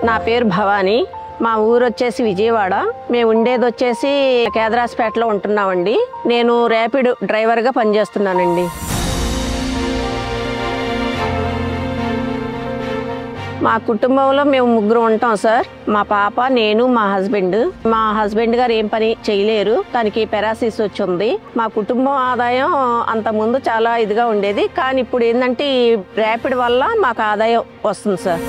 నా పేరు భవాని. మా ఊరు వచ్చేసి విజయవాడ. మేము ఉండేది వచ్చేసి కేదరాస్పేటలో ఉంటున్నామండి. నేను ర్యాపిడ్ డ్రైవర్గా పనిచేస్తున్నానండి. మా కుటుంబంలో మేము ముగ్గురు ఉంటాం సార్. మా పాప, నేను, మా హస్బెండ్ గారు ఏం పని చేయలేరు. తనకి పెరాసిస్ వచ్చింది. మా కుటుంబం ఆదాయం అంత ముందు చాలా ఇదిగా ఉండేది, కానీ ఇప్పుడు ఏంటంటే ఈ ర్యాపిడ్ వల్ల మాకు ఆదాయం వస్తుంది సార్.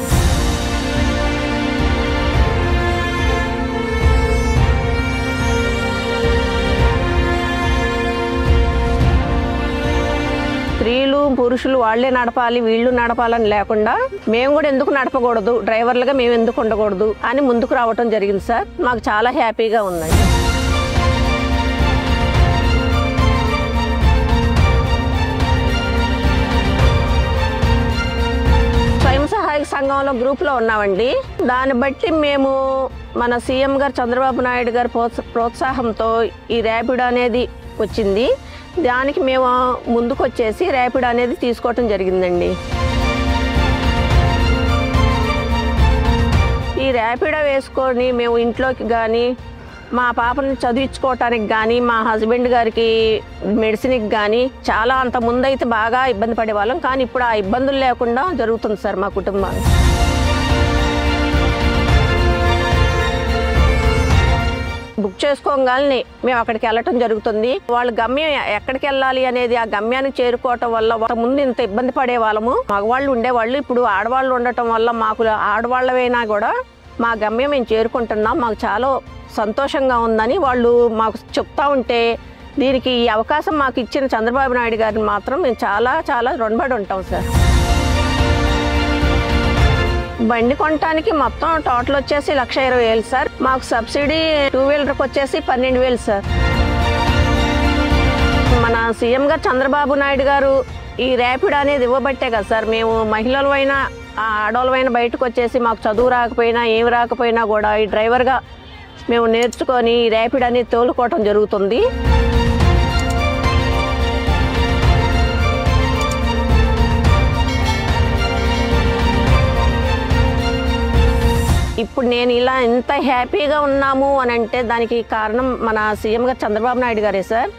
స్త్రీలు పురుషులు వాళ్ళే నడపాలి, వీళ్ళు నడపాలని లేకుండా మేము కూడా ఎందుకు నడపకూడదు, డ్రైవర్లుగా మేము ఎందుకు ఉండకూడదు అని ముందుకు రావటం జరిగింది సార్. మాకు చాలా హ్యాపీగా ఉందండి. స్వయం సహాయక సంఘంలో గ్రూప్లో ఉన్నామండి. దాన్ని బట్టి మేము మన సీఎం గారు చంద్రబాబు నాయుడు గారి ప్రోత్సాహంతో ఈ ర్యాపిడ్ అనేది వచ్చింది. దానికి మేము ముందుకు వచ్చేసి ర్యాపిడ్ అనేది తీసుకోవటం జరిగిందండి. ఈ ర్యాపిడ్ వేసుకొని మేము ఇంట్లోకి కానీ, మా పాపని చదివించుకోవటానికి కానీ, మా హస్బెండ్ గారికి మెడిసిన్కి కానీ చాలా అంత ముందైతే బాగా ఇబ్బంది పడేవాళ్ళం, కానీ ఇప్పుడు ఆ ఇబ్బందులు లేకుండా జరుగుతుంది సార్ మా కుటుంబానికి. బుక్ చేసుకోగానే మేము అక్కడికి వెళ్ళటం జరుగుతుంది. వాళ్ళ గమ్యం ఎక్కడికి వెళ్ళాలి అనేది ఆ గమ్యానికి చేరుకోవటం వల్ల ముందు ఇంత ఇబ్బంది పడే వాళ్ళము, మగవాళ్ళు ఉండేవాళ్ళు. ఇప్పుడు ఆడవాళ్ళు ఉండటం వల్ల మాకు ఆడవాళ్ళమైనా కూడా మా గమ్యం మేము చేరుకుంటున్నాం. మాకు చాలా సంతోషంగా ఉందని వాళ్ళు మాకు చెప్తా ఉంటే, దీనికి ఈ అవకాశం మాకు ఇచ్చిన చంద్రబాబు నాయుడు గారిని మాత్రం మేము చాలా చాలా రుణపడి ఉంటాం సార్. బండి కొనటానికి మొత్తం టోటల్ వచ్చేసి 1,20,000 సార్. మాకు సబ్సిడీ 2 వీలర్కి వచ్చేసి 12,000 సార్. మన సీఎం గారు చంద్రబాబు నాయుడు గారు ఈ ర్యాపిడ్ అనేది ఇవ్వబట్టే కదా సార్ మేము మహిళలమైనా ఆడవాళ్ళమైనా బయటకు వచ్చేసి మాకు చదువు రాకపోయినా ఏమి రాకపోయినా కూడా ఈ డ్రైవర్గా మేము నేర్చుకొని ఈ ర్యాపిడ్ అనేది తోలుకోవటం జరుగుతుంది. ఇప్పుడు నేను ఇలా ఎంత హ్యాపీగా ఉన్నాము అని అంటే దానికి కారణం మన సీఎం గారు చంద్రబాబు నాయుడు గారే సార్.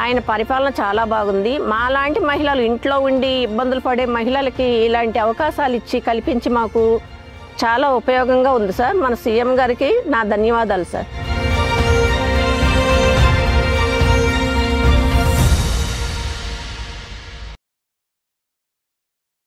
ఆయన పరిపాలన చాలా బాగుంది. మాలాంటి మహిళలు ఇంట్లో ఉండి ఇబ్బందులు పడే మహిళలకి ఇలాంటి అవకాశాలు ఇచ్చి కల్పించి మాకు చాలా ఉపయోగంగా ఉంది సార్. మన సీఎం గారికి నా ధన్యవాదాలు సార్.